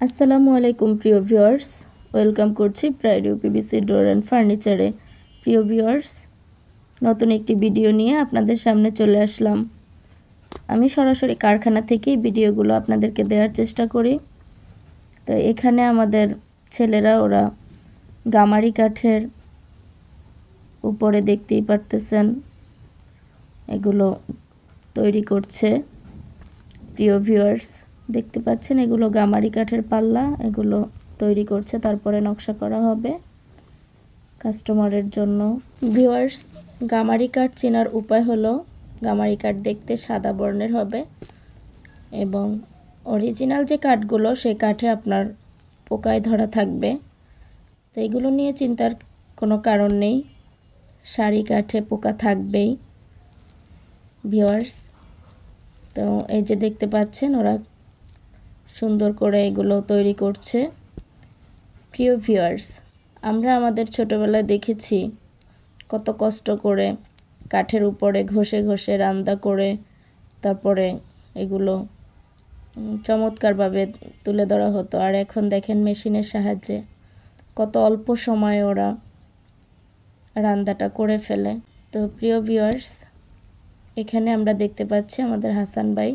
আসসালামু আলাইকুম প্রিয় ভিউয়ার্স, ওয়েলকাম করছি প্রাইড ইউপিভিসি ডোর অ্যান্ড ফার্নিচারে। প্রিয় ভিউয়ার্স, নতুন একটি ভিডিও নিয়ে আপনাদের সামনে চলে আসলাম। আমি সরাসরি কারখানা থেকেই ভিডিওগুলো আপনাদেরকে দেওয়ার চেষ্টা করি। তো এখানে আমাদের ছেলেরা ওরা গামারি কাঠের উপরে দেখতেই পারতেছেন এগুলো তৈরি করছে। প্রিয় ভিউয়ার্স, দেখতে পাচ্ছেন এগুলো গামারি কাঠের পাল্লা, এগুলো তৈরি করছে, তারপরে নকশা করা হবে কাস্টমারের জন্য। ভিউয়ার্স, গামারি কাঠ চেনার উপায় হলো গামারি কাঠ দেখতে সাদা বর্ণের হবে এবং অরিজিনাল যে কাঠগুলো সেই কাঠে আপনার পোকায় ধরা থাকবে। তো এগুলো নিয়ে চিন্তার কোনো কারণ নেই, সারি কাঠে পোকা থাকবেই। ভিউয়ার্স, তো এই যে দেখতে পাচ্ছেন ওরা সুন্দর করে এগুলো তৈরি করছে। প্রিয় ভিউয়ার্স, আমরা আমাদের ছোটোবেলায় দেখেছি কত কষ্ট করে কাঠের উপরে ঘষে ঘষে রান্না করে তারপরে এগুলো চমৎকারভাবে তুলে ধরা হতো। আর এখন দেখেন মেশিনের সাহায্যে কত অল্প সময়ে ওরা রান্নাটা করে ফেলে। তো প্রিয় ভিউয়ার্স, এখানে আমরা দেখতে পাচ্ছি আমাদের হাসান ভাই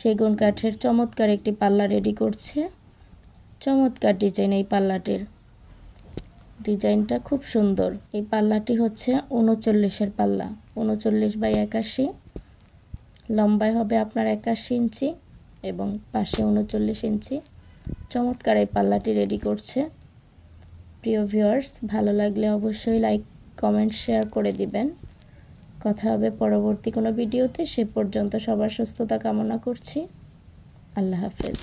সেগুন কাঠের চমৎকার একটি পাল্লা রেডি করছে। চমৎকার ডিজাইন, এই পাল্লাটির ডিজাইনটা খুব সুন্দর। এই পাল্লাটি হচ্ছে 39-এর পাল্লা, 39/81, লম্বায় হবে আপনার 81 ইঞ্চি এবং পাশে 39 ইঞ্চি। চমৎকার এই পাল্লাটি রেডি করছে। প্রিয় ভিউয়ার্স, ভালো লাগলে অবশ্যই লাইক, কমেন্ট, শেয়ার করে দিবেন। কথা হবে পরবর্তী কোনো ভিডিওতে। সে পর্যন্ত সবার সুস্থতা কামনা করছি। আল্লাহ হাফেজ।